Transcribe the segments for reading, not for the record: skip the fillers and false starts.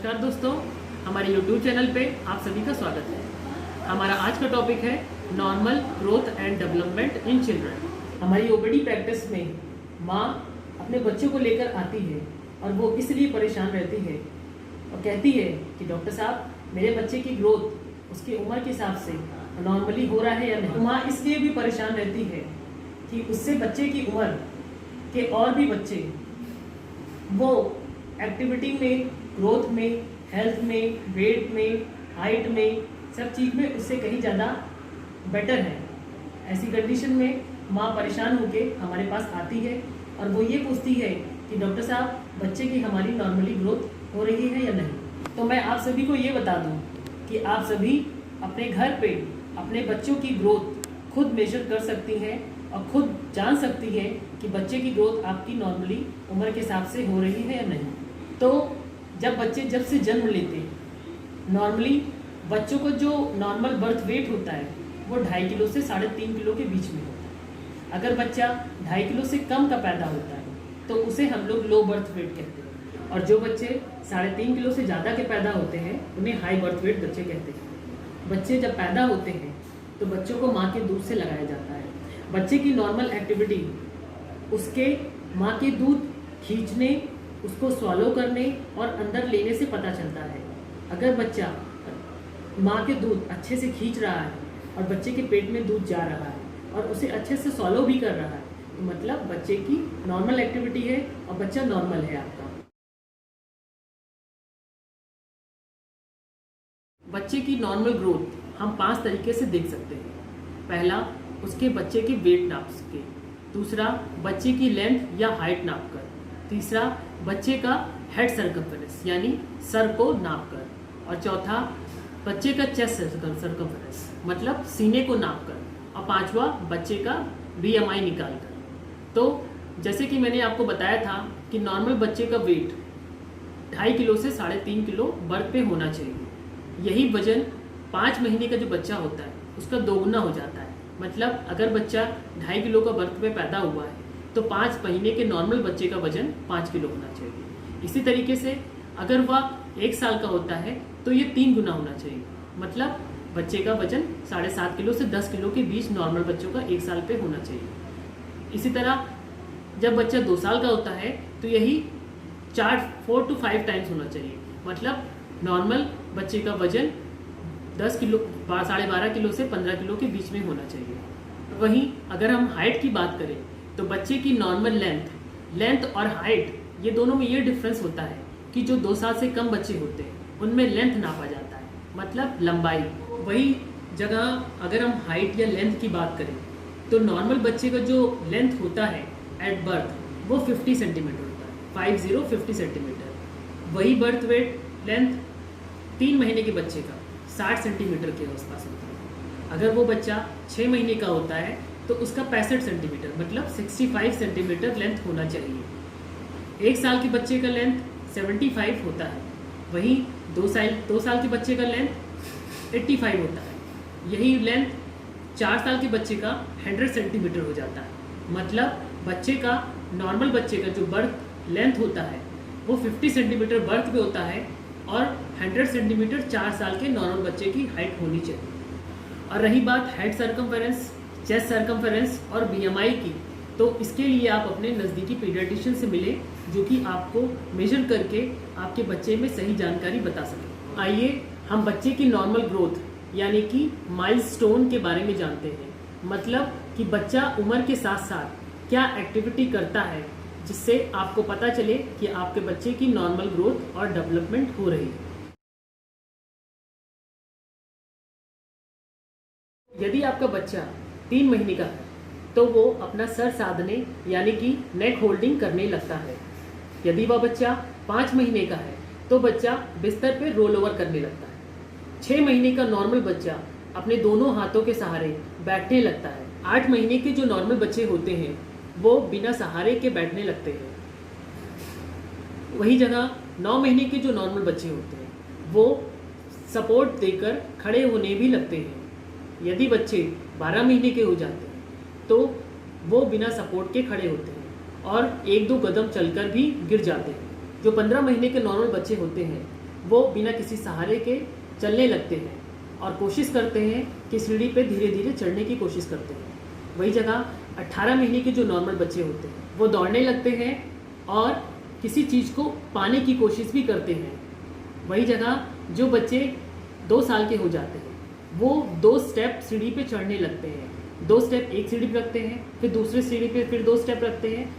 नमस्कार दोस्तों, हमारे YouTube चैनल पे आप सभी का स्वागत है। हमारा आज का टॉपिक है normal growth and development in children. हमारी ओपीडी प्रैक्टिस में माँ अपने बच्चों को लेकर आती है और वो इसलिए परेशान रहती है और कहती है कि डॉक्टर साहब, मेरे बच्चे की ग्रोथ उसकी उम्र के हिसाब से नॉर्मली हो रहा है या नहीं। माँ इसलिए भी परेशान रहती है कि उससे बच्चे की उम्र के और भी बच्चे वो एक्टिविटी में, ग्रोथ में, हेल्थ में, वेट में, हाइट में, सब चीज़ में उससे कहीं ज़्यादा बेटर है। ऐसी कंडीशन में माँ परेशान होके हमारे पास आती है और वो ये पूछती है कि डॉक्टर साहब, बच्चे की हमारी नॉर्मली ग्रोथ हो रही है या नहीं। तो मैं आप सभी को ये बता दूं कि आप सभी अपने घर पे अपने बच्चों की ग्रोथ खुद मेजर कर सकती हैं और खुद जान सकती है कि बच्चे की ग्रोथ आपकी नॉर्मली उम्र के हिसाब से हो रही है या नहीं। तो जब से जन्म लेते हैं, नॉर्मली बच्चों को जो नॉर्मल बर्थ वेट होता है वो 2.5 किलो से 3.5 किलो के बीच में होता है। अगर बच्चा 2.5 किलो से कम का पैदा होता है तो उसे हम लोग लो बर्थ वेट कहते हैं, और जो बच्चे 3.5 किलो से ज़्यादा के पैदा होते हैं उन्हें हाई बर्थ वेट बच्चे कहते हैं। बच्चे जब पैदा होते हैं तो बच्चों को माँ के दूध से लगाया जाता है। बच्चे की नॉर्मल एक्टिविटी उसके माँ के दूध खींचने, उसको स्वॉलो करने और अंदर लेने से पता चलता है। अगर बच्चा माँ के दूध अच्छे से खींच रहा है और बच्चे के पेट में दूध जा रहा है और उसे अच्छे से स्वॉलो भी कर रहा है तो मतलब बच्चे की नॉर्मल एक्टिविटी है और बच्चा नॉर्मल है आपका। बच्चे की नॉर्मल ग्रोथ हम 5 तरीके से देख सकते हैं। पहला, उसके बच्चे के वेट नाप के। दूसरा, बच्चे की लेंथ या हाइट नाप कर। तीसरा, बच्चे का हेड सर्कमफेरेंस यानी सर को नाप कर। और चौथा, बच्चे का चेस्ट सर्कमफेरेंस मतलब सीने को नाप कर। और पांचवा, बच्चे का BMI निकाल कर। तो जैसे कि मैंने आपको बताया था कि नॉर्मल बच्चे का वेट 2.5 किलो से 3.5 किलो बर्थ पे होना चाहिए। यही वजन 5 महीने का जो बच्चा होता है उसका 2 गुना हो जाता है। मतलब अगर बच्चा 2.5 किलो का बर्थ पे पैदा हुआ है तो 5 महीने के नॉर्मल बच्चे का वजन 5 किलो होना चाहिए। इसी तरीके से अगर वह 1 साल का होता है तो ये 3 गुना होना चाहिए। मतलब बच्चे का वजन 7.5 किलो से 10 किलो के बीच नॉर्मल बच्चों का 1 साल पे होना चाहिए। इसी तरह जब बच्चा 2 साल का होता है तो यही 4 to 5 टाइम्स होना चाहिए। मतलब नॉर्मल बच्चे का वजन 10 किलो 12.5 किलो से 15 किलो के बीच में होना चाहिए। वहीं अगर हम हाइट की बात करें तो बच्चे की नॉर्मल लेंथ और हाइट, ये दोनों में ये डिफरेंस होता है कि जो 2 साल से कम बच्चे होते हैं उनमें लेंथ नापा जाता है, मतलब लंबाई। वही जगह अगर हम हाइट या लेंथ की बात करें तो नॉर्मल बच्चे का जो लेंथ होता है एट बर्थ वो 50 सेंटीमीटर होता है, 50 सेंटीमीटर। वही बर्थ वेट लेंथ 3 महीने के बच्चे का 60 सेंटीमीटर के आसपास होता है। अगर वो बच्चा 6 महीने का होता है तो उसका 65 सेंटीमीटर मतलब 65 सेंटीमीटर लेंथ होना चाहिए। 1 साल के बच्चे का लेंथ 75 होता है। वहीं 2 साल के बच्चे का लेंथ 85 होता है। यही लेंथ 4 साल के बच्चे का 100 सेंटीमीटर हो जाता है। मतलब बच्चे का नॉर्मल बच्चे का जो बर्थ लेंथ होता है वो 50 सेंटीमीटर बर्थ पे होता है और 100 सेंटीमीटर 4 साल के नॉर्मल बच्चे की हाइट होनी चाहिए। और रही बात हेड सर्कमफेरेंस, चेस्ट सर्कमफेरेंस और BMI की, तो इसके लिए आप अपने नज़दीकी पीडियाट्रिशियन से मिलें जो कि आपको मेजर करके आपके बच्चे में सही जानकारी बता सके। आइए हम बच्चे की नॉर्मल ग्रोथ यानी कि माइलस्टोन के बारे में जानते हैं। मतलब कि बच्चा उम्र के साथ साथ क्या एक्टिविटी करता है जिससे आपको पता चले कि आपके बच्चे की नॉर्मल ग्रोथ और डेवलपमेंट हो रही है। यदि आपका बच्चा 3 महीने का है तो वो अपना सर साधने यानी कि नेक होल्डिंग करने लगता है। यदि वह बच्चा 5 महीने का है तो बच्चा बिस्तर पे रोल ओवर करने लगता है। 6 महीने का नॉर्मल बच्चा अपने दोनों हाथों के सहारे बैठने लगता है। 8 महीने के जो नॉर्मल बच्चे होते हैं वो बिना सहारे के बैठने लगते हैं। वही जगह 9 महीने के जो नॉर्मल बच्चे होते हैं वो सपोर्ट देकर खड़े होने भी लगते हैं। यदि बच्चे 12 महीने के हो जाते हैं तो वो बिना सपोर्ट के खड़े होते हैं और 1-2 कदम चलकर भी गिर जाते हैं। जो 15 महीने के नॉर्मल बच्चे होते हैं वो बिना किसी सहारे के चलने लगते हैं और कोशिश करते हैं कि सीढ़ी पे धीरे धीरे चढ़ने की कोशिश करते हैं। वही जगह 18 महीने के जो नॉर्मल बच्चे होते हैं वो दौड़ने लगते हैं और किसी चीज़ को पाने की कोशिश भी करते हैं। वही जगह जो बच्चे 2 साल के हो जाते हैं वो 2 स्टेप सीढ़ी पे चढ़ने लगते हैं। 2 स्टेप एक सीढ़ी पे रखते हैं, फिर दूसरे सीढ़ी पे फिर 2 स्टेप रखते हैं,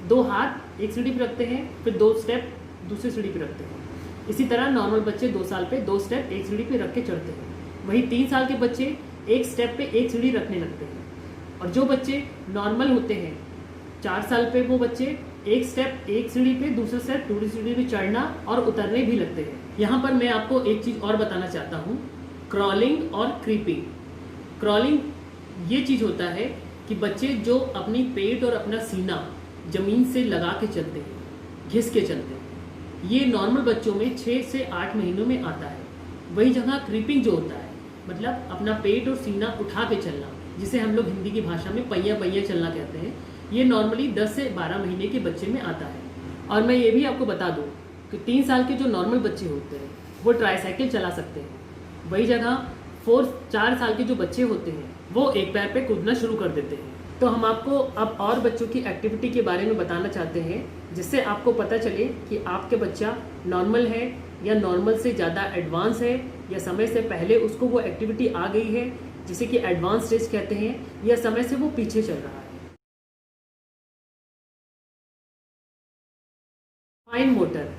2 हाथ एक सीढ़ी पे रखते हैं, फिर 2 स्टेप दूसरी सीढ़ी पे रखते हैं। इसी तरह नॉर्मल बच्चे 2 साल पे 2 स्टेप एक सीढ़ी पे रख के चढ़ते हैं। वही 3 साल के बच्चे एक स्टेप पे एक सीढ़ी रखने लगते हैं। और जो बच्चे नॉर्मल होते हैं 4 साल पे वो बच्चे एक स्टेप एक सीढ़ी पे दूसरे स्टेप दूसरी सीढ़ी पे चढ़ना और उतरने भी लगते हैं। यहाँ पर मैं आपको एक चीज़ और बताना चाहता हूँ, क्रॉलिंग और क्रीपिंग। क्रॉलिंग ये चीज़ होता है कि बच्चे जो अपनी पेट और अपना सीना ज़मीन से लगा के चलते हैं, घिस के चलते हैं, ये नॉर्मल बच्चों में 6 से 8 महीनों में आता है। वही जगह क्रीपिंग जो होता है मतलब अपना पेट और सीना उठा के चलना, जिसे हम लोग हिंदी की भाषा में पहिया पहिया चलना कहते हैं, ये नॉर्मली 10 से 12 महीने के बच्चे में आता है। और मैं ये भी आपको बता दूं कि 3 साल के जो नॉर्मल बच्चे होते हैं वो ट्राईसाइकिल चला सकते हैं। वही जगह 4 साल के जो बच्चे होते हैं वो एक पैर पे कूदना शुरू कर देते हैं। तो हम आपको अब और बच्चों की एक्टिविटी के बारे में बताना चाहते हैं, जिससे आपको पता चले कि आपके बच्चा नॉर्मल है या नॉर्मल से ज़्यादा एडवांस है, या समय से पहले उसको वो एक्टिविटी आ गई है जिसे कि एडवांस स्टेज कहते हैं, या समय से वो पीछे चल रहा है। Fine motor.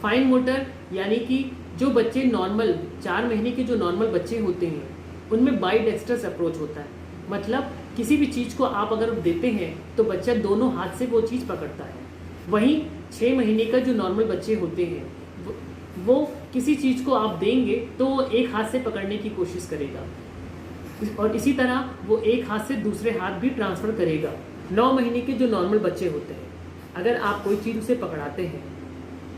फाइन मोटर यानी कि जो बच्चे नॉर्मल 4 महीने के जो नॉर्मल बच्चे होते हैं उनमें बाइडेक्स्ट्रस अप्रोच होता है। मतलब किसी भी चीज़ को आप अगर देते हैं तो बच्चा दोनों हाथ से वो चीज़ पकड़ता है। वहीं 6 महीने का जो नॉर्मल बच्चे होते हैं वो किसी चीज़ को आप देंगे तो वो एक हाथ से पकड़ने की कोशिश करेगा, और इसी तरह वो एक हाथ से दूसरे हाथ भी ट्रांसफ़र करेगा। 9 महीने के जो नॉर्मल बच्चे होते हैं अगर आप कोई चीज़ उसे पकड़ाते हैं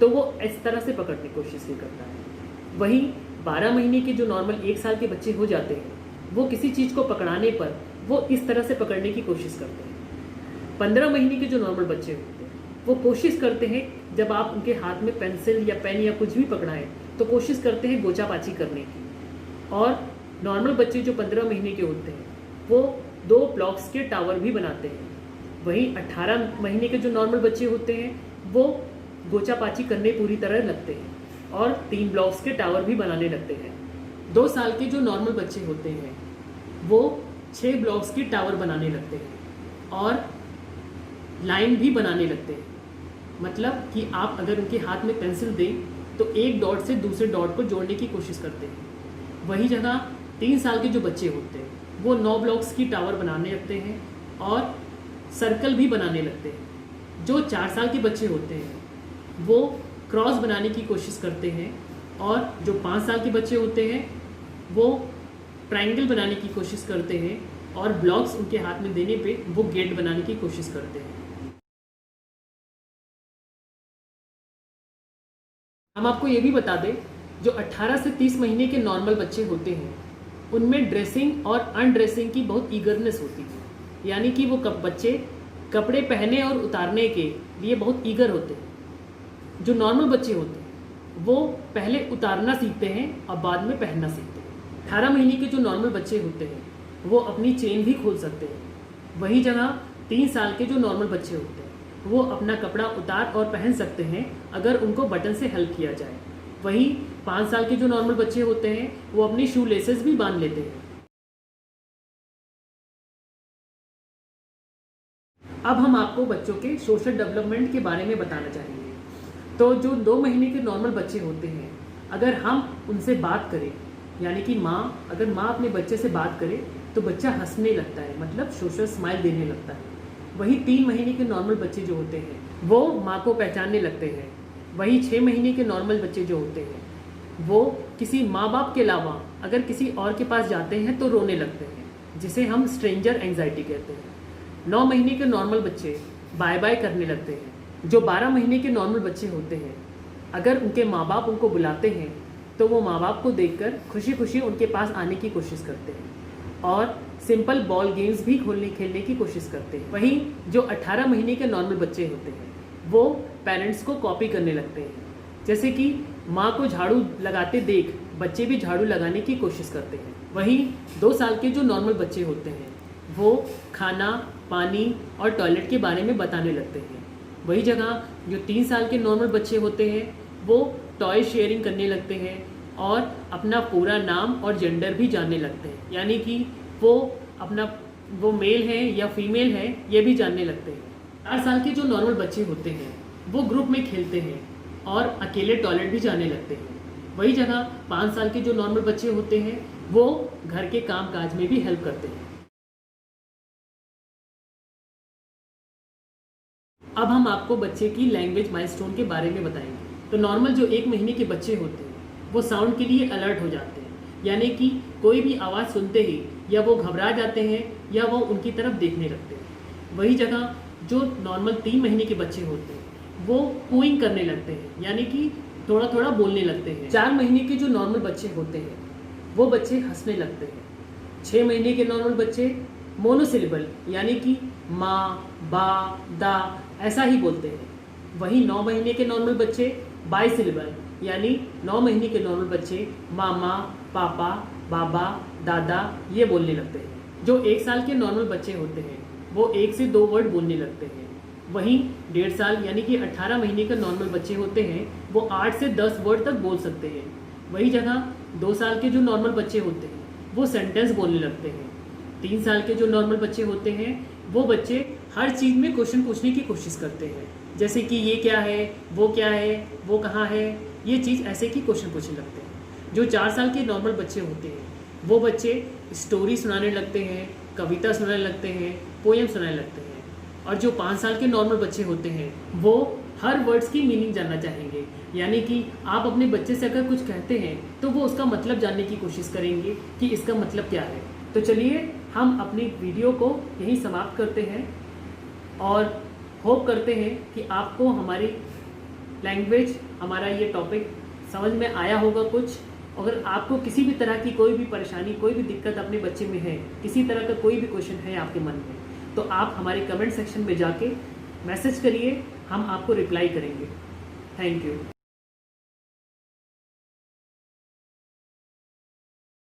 तो वो इस तरह से पकड़ने की कोशिश नहीं करता है। वहीं 12 महीने के जो नॉर्मल 1 साल के बच्चे हो जाते हैं वो किसी चीज़ को पकड़ाने पर वो इस तरह से पकड़ने की कोशिश करते हैं। 15 महीने के जो नॉर्मल बच्चे होते हैं वो कोशिश करते हैं, जब आप उनके हाथ में पेंसिल या पेन या कुछ भी पकड़ाएं तो कोशिश करते हैं गोचापाची करने की। और नॉर्मल बच्चे जो 15 महीने के होते हैं वो 2 ब्लॉक्स के टावर भी बनाते हैं। वहीं 18 महीने के जो नॉर्मल बच्चे होते हैं वो गोचापाची करने पूरी तरह लगते हैं और 3 ब्लॉक्स के टावर भी बनाने लगते हैं। 2 साल के जो नॉर्मल बच्चे होते हैं वो 6 ब्लॉक्स के टावर बनाने लगते हैं और लाइन भी बनाने लगते हैं। मतलब कि आप अगर उनके हाथ में पेंसिल दें तो एक डॉट से दूसरे डॉट को जोड़ने की कोशिश करते हैं। वही जगह 3 साल के जो बच्चे होते हैं वो 9 ब्लॉक्स की टावर बनाने लगते हैं और सर्कल भी बनाने लगते हैं। जो 4 साल के बच्चे होते हैं वो क्रॉस बनाने की कोशिश करते हैं और जो 5 साल के बच्चे होते हैं वो ट्रायंगल बनाने की कोशिश करते हैं और ब्लॉक्स उनके हाथ में देने पे वो गेट बनाने की कोशिश करते हैं। हम आपको ये भी बता दें, जो 18 से 30 महीने के नॉर्मल बच्चे होते हैं उनमें ड्रेसिंग और अनड्रेसिंग की बहुत ईगरनेस होती है। यानी कि वो बच्चे कपड़े पहने और उतारने के लिए बहुत ईगर होते हैं। जो नॉर्मल बच्चे होते हैं वो पहले उतारना सीखते हैं और बाद में पहनना सीखते हैं। 18 महीने के जो नॉर्मल बच्चे होते हैं वो अपनी चेन भी खोल सकते हैं। वही जगह 3 साल के जो नॉर्मल बच्चे होते हैं वो अपना कपड़ा उतार और पहन सकते हैं अगर उनको बटन से हेल्प किया जाए। वहीं 5 साल के जो नॉर्मल बच्चे होते हैं वो अपनी शू लेसेस भी बांध लेते हैं। अब हम आपको बच्चों के सोशल डेवलपमेंट के बारे में बताना चाहेंगे। तो जो 2 महीने के नॉर्मल बच्चे होते हैं अगर हम उनसे बात करें, यानी कि अगर माँ अपने बच्चे से बात करे तो बच्चा हंसने लगता है, मतलब सोशल स्माइल देने लगता है। वही 3 महीने के नॉर्मल बच्चे जो होते हैं वो माँ को पहचानने लगते हैं। वही 6 महीने के नॉर्मल बच्चे जो होते हैं वो किसी माँ बाप के अलावा अगर किसी और के पास जाते हैं तो रोने लगते हैं, जिसे हम स्ट्रेंजर एंजाइटी कहते हैं। 9 महीने के नॉर्मल बच्चे बाय बाय करने लगते हैं। जो 12 महीने के नॉर्मल बच्चे होते हैं अगर उनके माँ बाप उनको बुलाते हैं तो वो माँ बाप को देखकर खुशी खुशी उनके पास आने की कोशिश करते हैं और सिंपल बॉल गेम्स भी खेलने की कोशिश करते हैं। वहीं जो 18 महीने के नॉर्मल बच्चे होते हैं वो पेरेंट्स को कॉपी करने लगते हैं जैसे कि माँ को झाड़ू लगाते देख बच्चे भी झाड़ू लगाने की कोशिश करते हैं। वहीं 2 साल के जो नॉर्मल बच्चे होते हैं वो खाना, पानी और टॉयलेट के बारे में बताने लगते हैं। वही जगह जो 3 साल के नॉर्मल बच्चे होते हैं वो टॉय शेयरिंग करने लगते हैं और अपना पूरा नाम और जेंडर भी जानने लगते हैं, यानी कि वो मेल है या फीमेल है ये भी जानने लगते हैं। 4 साल के जो नॉर्मल बच्चे होते हैं वो ग्रुप में खेलते हैं और अकेले टॉयलेट भी जाने लगते हैं। वही जगह 5 साल के जो नॉर्मल बच्चे होते हैं वो घर के काम काज में भी हेल्प करते हैं। अब हम आपको बच्चे की लैंग्वेज माइलस्टोन के बारे में बताएंगे। तो नॉर्मल जो 1 महीने के बच्चे होते हैं वो साउंड के लिए अलर्ट हो जाते हैं, यानी कि कोई भी आवाज़ सुनते ही या वो घबरा जाते हैं या वो उनकी तरफ देखने लगते हैं। वही जगह जो नॉर्मल 3 महीने के बच्चे होते हैं वो कूइंग करने लगते हैं, यानी कि थोड़ा थोड़ा बोलने लगते हैं। 4 महीने के जो नॉर्मल बच्चे होते हैं वो बच्चे हंसने लगते हैं। 6 महीने के नॉर्मल बच्चे मोनोसिलेबल यानी कि माँ, बा, दा ऐसा ही बोलते हैं। वहीं 9 महीने के नॉर्मल बच्चे बाइसिलेबल यानी 9 महीने के नॉर्मल बच्चे मामा, पापा, बाबा, दादा ये बोलने लगते हैं। जो 1 साल के नॉर्मल बच्चे होते हैं वो 1 से 2 वर्ड बोलने लगते हैं। वहीं 1.5 साल यानी कि 18 महीने के नॉर्मल बच्चे होते हैं वो 8 से 10 वर्ड तक बोल सकते हैं। वही जगह 2 साल के जो नॉर्मल बच्चे होते हैं वो सेंटेंस बोलने लगते हैं। 3 साल के जो नॉर्मल बच्चे होते हैं वो बच्चे हर चीज़ में क्वेश्चन पूछने की कोशिश करते हैं, जैसे कि ये क्या है, वो क्या है, वो कहाँ है, ये चीज़ ऐसे की क्वेश्चन पूछने लगते हैं। जो 4 साल के नॉर्मल बच्चे होते हैं वो बच्चे स्टोरी सुनाने लगते हैं, कविता सुनाने लगते हैं, पोएम सुनाने लगते हैं। और जो 5 साल के नॉर्मल बच्चे होते हैं वो हर वर्ड्स की मीनिंग जानना चाहेंगे, यानी कि आप अपने बच्चे से अगर कुछ कहते हैं तो वो उसका मतलब जानने की कोशिश करेंगे कि इसका मतलब क्या है। तो चलिए हम अपनी वीडियो को यहीं समाप्त करते हैं और होप करते हैं कि आपको हमारी लैंग्वेज, हमारा ये टॉपिक समझ में आया होगा कुछ। अगर आपको किसी भी तरह की कोई भी परेशानी, कोई भी दिक्कत अपने बच्चे में है, किसी तरह का कोई भी क्वेश्चन है आपके मन में, तो आप हमारे कमेंट सेक्शन में जाके मैसेज करिए, हम आपको रिप्लाई करेंगे। Thank you.